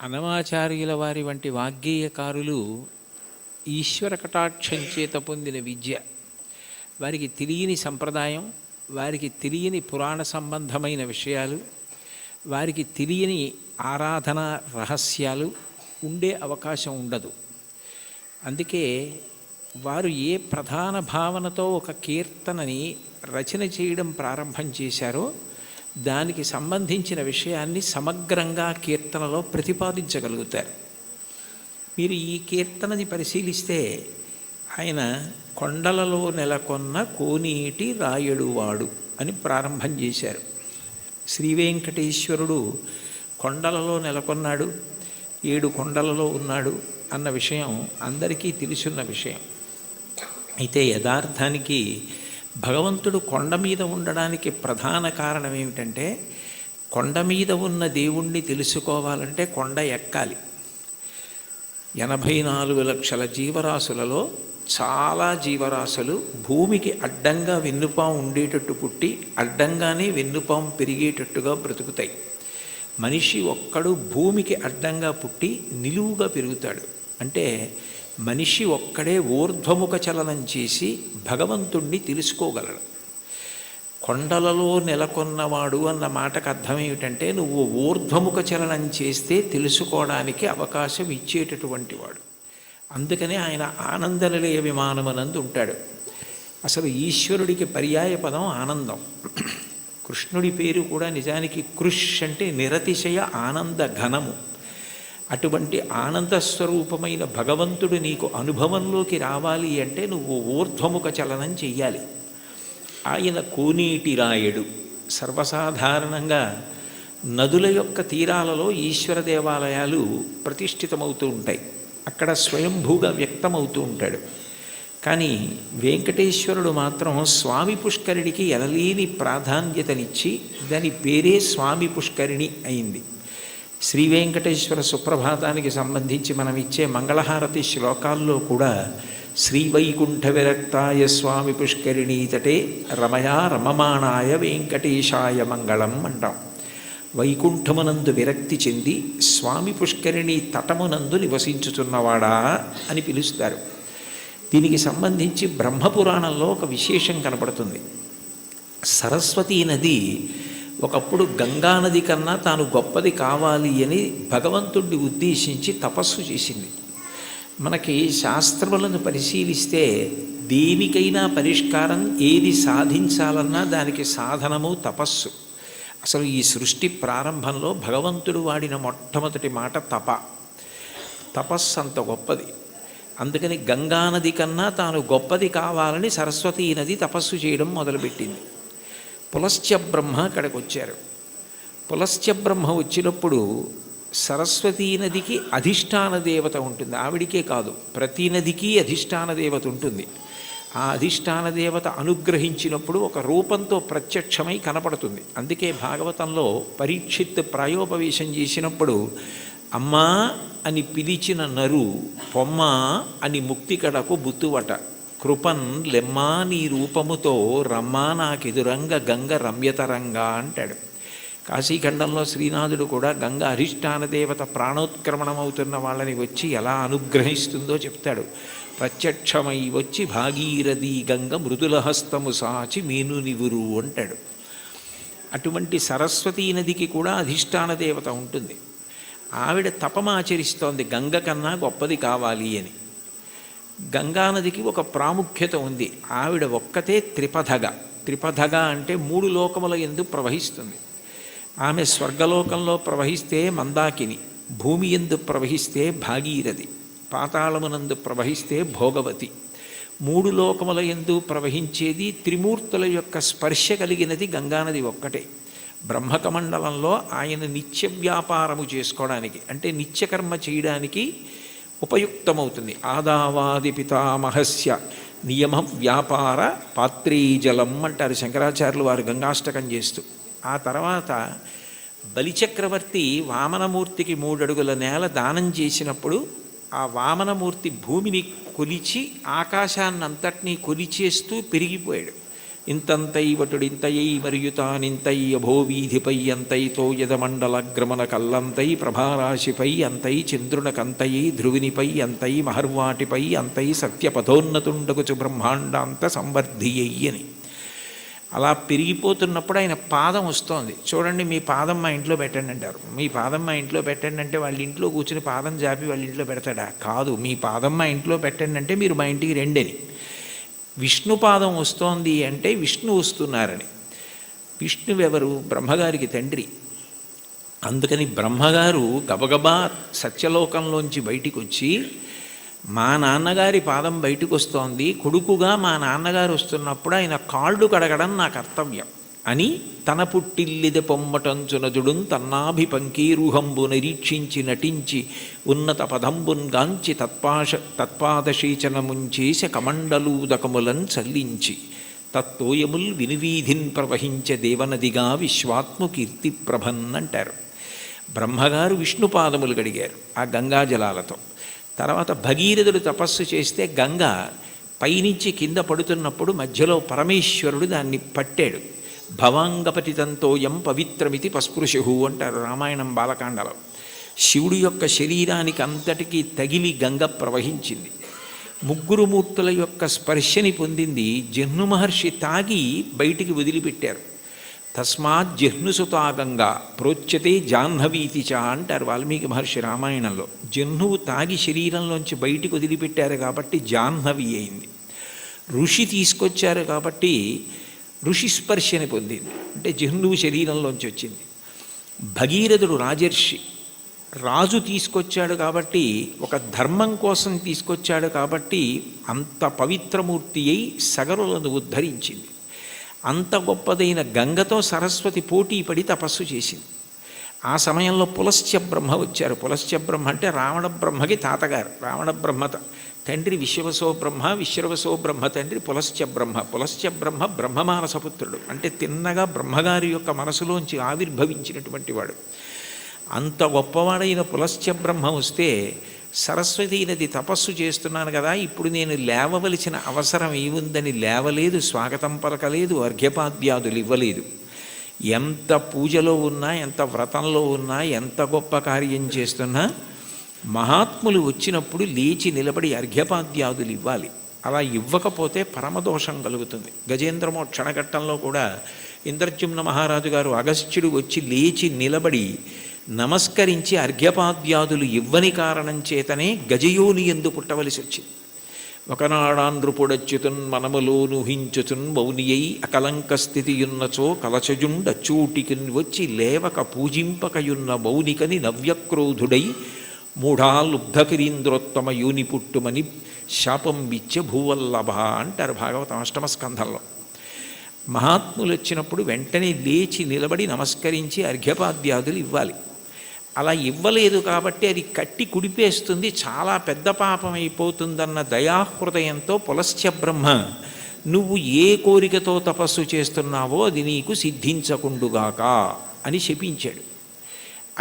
అనమాచార్యుల వారి వంటి వాగ్గేయకారులు ఈశ్వర కటాక్షం చేత పొందిన విద్య, వారికి తెలియని సంప్రదాయం, వారికి తెలియని పురాణ సంబంధమైన విషయాలు, వారికి తెలియని ఆరాధన రహస్యాలు ఉండే అవకాశం ఉండదు. అందుకే వారు ఏ ప్రధాన భావనతో ఒక కీర్తనని రచన చేయడం ప్రారంభం చేశారో దానికి సంబంధించిన విషయాన్ని సమగ్రంగా కీర్తనలో ప్రతిపాదించగలుగుతారు. మీరు ఈ కీర్తనని పరిశీలిస్తే ఆయన కొండలలో నెలకొన్న కోనేటి రాయడువాడు అని ప్రారంభం చేశారు. శ్రీ వెంకటేశ్వరుడు కొండలలో నెలకొన్నాడు, 7 కొండలలో ఉన్నాడు అన్న విషయం అందరికీ తెలుసున్న విషయం. అయితే యథార్థానికి భగవంతుడు కొండ మీద ఉండడానికి ప్రధాన కారణం ఏమిటంటే, కొండ మీద ఉన్న దేవుణ్ణి తెలుసుకోవాలంటే కొండ ఎక్కాలి. 84 లక్షల జీవరాశులలో చాలా జీవరాశులు భూమికి అడ్డంగా వెన్నుపాం ఉండేటట్టు పుట్టి అడ్డంగానే వెన్నుపాం పెరిగేటట్టుగా బ్రతుకుతాయి. మనిషి ఒక్కడు భూమికి అడ్డంగా పుట్టి నిలువుగా పెరుగుతాడు. అంటే మనిషి ఒక్కడే ఊర్ధ్వముఖ చలనం చేసి భగవంతుణ్ణి తెలుసుకోగలడు. కొండలలో నెలకొన్నవాడు అన్న మాటకు అర్థం ఏమిటంటే, నువ్వు ఊర్ధ్వముఖ చలనం చేస్తే తెలుసుకోవడానికి అవకాశం ఇచ్చేటటువంటి వాడు. అందుకనే ఆయన ఆనందనిలయ విమానమనందు ఉంటాడు. అసలు ఈశ్వరుడికి పర్యాయ పదం ఆనందం. కృష్ణుడి పేరు కూడా నిజానికి కృష్ అంటే నిరతిశయ ఆనంద ఘనము. అటువంటి ఆనంద స్వరూపమైన భగవంతుడు నీకు అనుభవంలోకి రావాలి అంటే నువ్వు ఊర్ధ్వముఖ చలనం చెయ్యాలి. ఆయన కోనేటి రాయడు. సర్వసాధారణంగా నదుల యొక్క తీరాలలో ఈశ్వర దేవాలయాలు ప్రతిష్ఠితమవుతూ ఉంటాయి. అక్కడ స్వయంభూగా వ్యక్తమవుతూ ఉంటాడు. కానీ వెంకటేశ్వరుడు మాత్రం స్వామి పుష్కరిణికి ఎనలేని ప్రాధాన్యతనిచ్చి దాని పేరే స్వామి పుష్కరిణి అయింది. శ్రీ వెంకటేశ్వర సుప్రభాతానికి సంబంధించి మనం ఇచ్చే మంగళహారతి శ్లోకాల్లో కూడా శ్రీవైకుంఠ విరక్తాయ స్వామి పుష్కరిణీ తటే రమయా రమమాణాయ వెంకటేశాయ మంగళం అంటాం. వైకుంఠమునందు విరక్తి చెంది స్వామి పుష్కరిణి తటమునందు నివసించుతున్నవాడా అని పిలుస్తారు. దీనికి సంబంధించి బ్రహ్మపురాణంలో ఒక విశేషం కనపడుతుంది. సరస్వతీ నది ఒకప్పుడు గంగానది కన్నా తాను గొప్పది కావాలి అని భగవంతుడిని ఉద్దేశించి తపస్సు చేసింది. మనకి శాస్త్రములను పరిశీలిస్తే దేనికైనా పరిష్కారం ఏది సాధించాలన్నా దానికి సాధనము తపస్సు. అసలు ఈ సృష్టి ప్రారంభంలో భగవంతుడు వాడిన మొట్టమొదటి మాట తపస్సు అంత గొప్పది. అందుకని గంగానది కన్నా తాను గొప్పది కావాలని సరస్వతీ నది తపస్సు చేయడం మొదలుపెట్టింది. పులస్త్య బ్రహ్మ అక్కడికి వచ్చారు. పులస్త్య బ్రహ్మ వచ్చినప్పుడు సరస్వతీ నదికి అధిష్టాన దేవత ఉంటుంది. ఆవిడికే కాదు, ప్రతి నదికి అధిష్టాన దేవత ఉంటుంది. ఆ అధిష్టాన దేవత అనుగ్రహించినప్పుడు ఒక రూపంతో ప్రత్యక్షమై కనపడుతుంది. అందుకే భాగవతంలో పరీక్షిత్ ప్రాయోపవేశం చేసినప్పుడు అమ్మా అని పిలిచిన నరు పొమ్మ అని ముక్తి కడకు బుత్తువట, కృపన్ లెమ్మా నీ రూపముతో రమ్మా నాకెదురంగ గంగ రమ్యతరంగా అంటాడు. కాశీఖండంలో శ్రీనాథుడు కూడా గంగ అధిష్టాన దేవత ప్రాణోత్క్రమణమవుతున్న వాళ్ళని వచ్చి ఎలా అనుగ్రహిస్తుందో చెప్తాడు. ప్రత్యక్షమై వచ్చి భాగీరథి గంగ మృదులహస్తము సాచి మీను నివురు అంటాడు. అటువంటి సరస్వతీ నదికి కూడా అధిష్టాన దేవత ఉంటుంది. ఆవిడ తపమాచరిస్తోంది గంగ కన్నా గొప్పది కావాలి అని. గంగానదికి ఒక ప్రాముఖ్యత ఉంది. ఆవిడ ఒక్కతే త్రిపథగా అంటే 3 లోకముల యందు ప్రవహిస్తుంది. ఆమె స్వర్గలోకంలో ప్రవహిస్తే మందాకిని, భూమి యందు ప్రవహిస్తే భాగీరథి, పాతాళమునందు ప్రవహిస్తే భోగవతి. 3 లోకముల యందు ప్రవహించేది త్రిమూర్తుల యొక్క స్పర్శ కలిగినది గంగానది ఒక్కటే. బ్రహ్మకమండలంలో ఆయన నిత్య వ్యాపారము చేసుకోవడానికి అంటే నిత్యకర్మ చేయడానికి ఉపయుక్తమవుతుంది. ఆదావాది పితామహస్య నియమ వ్యాపార పాత్రీజలం అంటారు శంకరాచార్యులు వారు గంగాష్టకం చేస్తూ. ఆ తర్వాత బలిచక్రవర్తి వామనమూర్తికి 3 అడుగుల నేల దానం చేసినప్పుడు ఆ వామనమూర్తి భూమిని కొలిచి ఆకాశాన్నంతటినీ కొలిచేస్తూ పెరిగిపోయాడు. ఇంతంతై వటుడింతయై మరియు తానింతై అభోవీధిపై అంతైతో యదమండలగ్రమణ కల్లంతై ప్రభారాశిపై అంతై చంద్రునకంతయై ధ్రువినిపై అంతై మహర్వాటిపై అంతై సత్యపథోన్నతుండగుచు బ్రహ్మాండాంత సంవర్ధియ్యి అని. అలా పెరిగిపోతున్నప్పుడు ఆయన పాదం వస్తోంది. చూడండి, మీ పాదం మా ఇంట్లో పెట్టండి అంటారు. మీ పాదం మా ఇంట్లో పెట్టండి అంటే వాళ్ళ ఇంట్లో కూర్చుని పాదం జాపి వాళ్ళ ఇంట్లో పెడతాడా? కాదు. మీ పాదం మా ఇంట్లో పెట్టండి అంటే మీరు మా ఇంటికి రండి అని. విష్ణు పాదం వస్తోంది అంటే విష్ణు వస్తున్నారని. విష్ణువెవరు? బ్రహ్మగారికి తండ్రి. అందుకని బ్రహ్మగారు గబగబా సత్యలోకంలోంచి బయటికి వచ్చి, మా నాన్నగారి పాదం బయటకు వస్తోంది, కొడుకుగా మా నాన్నగారు వస్తున్నప్పుడు ఆయన కాళ్ళు కడగడం నా కర్తవ్యం అని తన పుట్టిల్లిద పొమ్మటంచునజుడున్ తన్నాభిపంకీరుహంబు నిరీక్షించి నటించి ఉన్నత పదంబున్ గాంచి తత్పాదశీచనముంచేస కమండలూదకములన్ చల్లించి తత్తోయముల్ వినువీధిన్ ప్రవహించే దేవనదిగా విశ్వాత్మకీర్తి ప్రభన్ అంటారు. బ్రహ్మగారు విష్ణుపాదములు గడిగారు ఆ గంగాజలాలతో. తర్వాత భగీరథుడు తపస్సు చేస్తే గంగ పైనుంచి కింద పడుతున్నప్పుడు మధ్యలో పరమేశ్వరుడు దాన్ని పట్టాడు. భవాంగపతితంతోయం పవిత్రమితి పస్పృశు అంటారు రామాయణం బాలకాండలో. శివుడి యొక్క శరీరానికి అంతటికీ తగిలి గంగ ప్రవహించింది. ముగ్గురు మూర్తుల యొక్క స్పర్శని పొందింది. జహ్ను మహర్షి తాగి బయటికి వదిలిపెట్టారు. తస్మాత్ జహ్నుసుతా గంగా ప్రోచ్యతే జాహ్నవీతి చ అంటారు వాల్మీకి మహర్షి రామాయణంలో. జహ్నువు తాగి శరీరంలోంచి బయటికి వదిలిపెట్టారు కాబట్టి జాహ్నవి అయింది. ఋషి తీసుకొచ్చారు కాబట్టి ఋషి స్పర్శని పొందింది, అంటే జహ్నువు శరీరంలోంచి వచ్చింది. భగీరథుడు రాజర్షి, రాజు తీసుకొచ్చాడు కాబట్టి, ఒక ధర్మం కోసం తీసుకొచ్చాడు కాబట్టి అంత పవిత్రమూర్తి అయి సగరులను ఉద్ధరించింది. అంత గొప్పదైన గంగతో సరస్వతి పోటీ పడి తపస్సు చేసింది. ఆ సమయంలో పులస్త్య బ్రహ్మ వచ్చారు. పులస్త్య బ్రహ్మ అంటే రావణ బ్రహ్మకి తాతగారు. రావణ బ్రహ్మ తండ్రి విశ్వవసో బ్రహ్మ, విశ్వవసో బ్రహ్మ తండ్రి పులస్త్య బ్రహ్మ. పులస్త్య బ్రహ్మ బ్రహ్మమానసపుత్రుడు, అంటే తిన్నగా బ్రహ్మగారి యొక్క మనసులోంచి ఆవిర్భవించినటువంటి వాడు. అంత గొప్పవాడైన పులస్త్య బ్రహ్మ వస్తే, సరస్వతీ నది తపస్సు చేస్తున్నాను కదా, ఇప్పుడు నేను లేవవలసిన అవసరం ఏముందని లేవలేదు, స్వాగతం పలకలేదు, అర్ఘ్యపాద్యాదులు ఇవ్వలేదు. ఎంత పూజలో ఉన్నా, ఎంత వ్రతంలో ఉన్నా, ఎంత గొప్ప కార్యం చేస్తున్నా మహాత్ములు వచ్చినప్పుడు లేచి నిలబడి అర్ఘ్యపాద్యాదులు ఇవ్వాలి. అలా ఇవ్వకపోతే పరమదోషం కలుగుతుంది. గజేంద్రమోక్షణ ఘట్టంలో కూడా ఇంద్రజుమ్న మహారాజు గారు అగస్త్యుడు వచ్చి లేచి నిలబడి నమస్కరించి అర్ఘ్యపాద్యాదులు ఇవ్వని కారణం చేతనే గజయోని ఎందు పుట్టవలసి వచ్చింది. ఒకనాడాంధ్రుపుడచ్యుతున్ మనములోనుహించుతున్ మౌనియై అకలంక స్థితియున్నచో కలచజుండచూటికిన్ వచ్చి లేవక పూజింపకయున్న మౌనికని నవ్యక్రోధుడై మూఢాలుబ్ధకిరీంద్రోత్తమ యోని పుట్టుమని శాపం విచ్చ భూవల్లభ అంటారు భాగవతం అష్టమ స్కంధంలో. మహాత్ములు వచ్చినప్పుడు వెంటనే లేచి నిలబడి నమస్కరించి అర్ఘ్యపాద్యాదులు ఇవ్వాలి. అలా ఇవ్వలేదు కాబట్టి అది కట్టి కుడిపేస్తుంది, చాలా పెద్ద పాపం అయిపోతుందన్న దయాహృదయంతో పులస్త్య బ్రహ్మ, నువ్వు ఏ కోరికతో తపస్సు చేస్తున్నావో అది నీకు సిద్ధించకుండుగాక అని శపించాడు.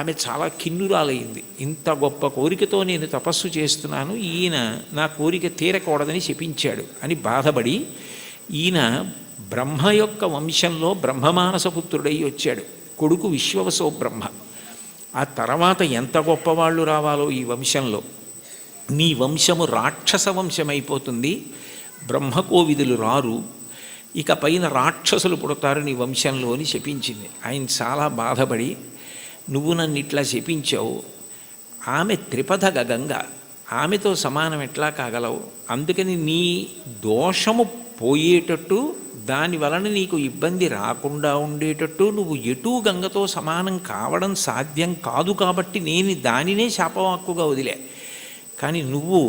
ఆమె చాలా కిన్నురాలైంది. ఇంత గొప్ప కోరికతో నేను తపస్సు చేస్తున్నాను, ఈయన నా కోరిక తీరకూడదని శపించాడు అని బాధపడి, ఈయన బ్రహ్మ యొక్క వంశంలో బ్రహ్మమానసపుత్రుడై వచ్చాడు. కొడుకు విశ్వవసో బ్రహ్మ. ఆ తర్వాత ఎంత గొప్పవాళ్ళు రావాలో ఈ వంశంలో. నీ వంశము రాక్షస వంశమైపోతుంది, బ్రహ్మకోవిదులు రారు, ఇక పైన రాక్షసులు పుడతారు నీ వంశంలో అని శపించింది. ఆయన చాలా బాధపడి, నువ్వు నన్ను ఇట్లా శపించావు, ఆమె త్రిపథ గంగ, ఆమెతో సమానం ఎట్లా కాగలవు? అందుకని నీ దోషము పోయేటట్టు, దాని వలన నీకు ఇబ్బంది రాకుండా ఉండేటట్టు నువ్వు ఎటూ గంగతో సమానం కావడం సాధ్యం కాదు కాబట్టి నేను దానినే శాపవాక్కుగా వదిలే. కానీ నువ్వు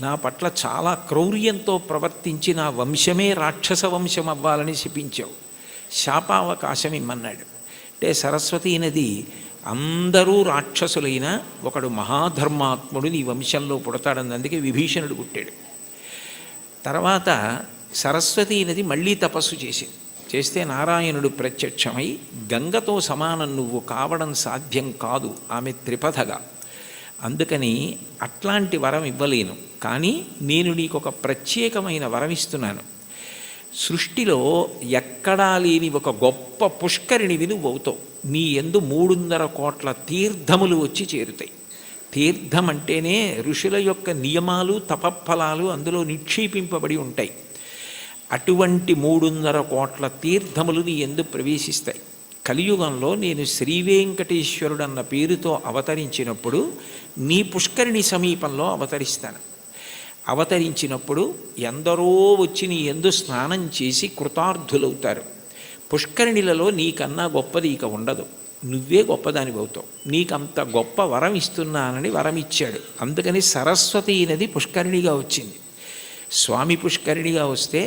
నా పట్ల చాలా క్రౌర్యంతో ప్రవర్తించి నా వంశమే రాక్షస వంశం అవ్వాలని శపించావు, శాపావకాశం ఇమ్మన్నాడు. అంటే సరస్వతీ నది అందరూ రాక్షసులైన ఒకడు మహాధర్మాత్ముడు నీ వంశంలో పుడతాడని అందుకే విభీషణుడు పుట్టాడు. తర్వాత సరస్వతీ నది మళ్ళీ తపస్సు చేస్తే నారాయణుడు ప్రత్యక్షమై, గంగతో సమానం నువ్వు కావడం సాధ్యం కాదు, ఆమె త్రిపథగా, అందుకని అట్లాంటి వరం ఇవ్వలేను, కానీ నేను నీకు ఒక ప్రత్యేకమైన వరం ఇస్తున్నాను. సృష్టిలో ఎక్కడా లేని ఒక గొప్ప పుష్కరిణివి నువ్వు అవుతావు. నీ యందు 300 కోట్ల తీర్థములు వచ్చి చేరుతాయి. తీర్థం అంటేనే ఋషుల యొక్క నియమాలు తపఫలాలు అందులో నిక్షేపింపబడి ఉంటాయి. అటువంటి 300 కోట్ల తీర్థములు నీ యందు ప్రవేశిస్తాయి. కలియుగంలో నేను శ్రీవేంకటేశ్వరుడు అన్న పేరుతో అవతరించినప్పుడు నీ పుష్కరిణి సమీపంలో అవతరిస్తాను. అవతరించినప్పుడు ఎందరో వచ్చి నీ యందు స్నానం చేసి కృతార్థులవుతారు. పుష్కరిణిలలో నీకన్నా గొప్పది ఇక ఉండదు. నువ్వే గొప్పదాని అవుతావు. నీకంత గొప్ప వరం ఇస్తున్నానని వరం ఇచ్చాడు. అందుకని సరస్వతి నది పుష్కరిణిగా వచ్చింది. స్వామి పుష్కరిణిగా వస్తే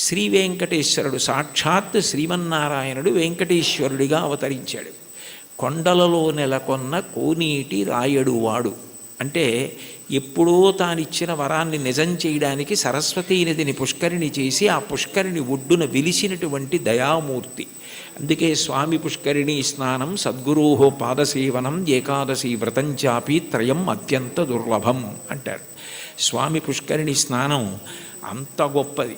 శ్రీ వెంకటేశ్వరుడు సాక్షాత్ శ్రీమన్నారాయణుడు వెంకటేశ్వరుడిగా అవతరించాడు. కొండలలో నెలకొన్న కోనేటి రాయడు వాడు అంటే ఎప్పుడో తానిచ్చిన వరాన్ని నిజం చేయడానికి సరస్వతీ నదిని పుష్కరిణి చేసి ఆ పుష్కరిణి ఒడ్డున వెలిసినటువంటి దయామూర్తి. అందుకే స్వామి పుష్కరిణి స్నానం సద్గురోహో పాదసేవనం ఏకాదశి వ్రతం చాపి త్రయం అత్యంత దుర్లభం అంటారు. స్వామి పుష్కరిణి స్నానం అంత గొప్పది.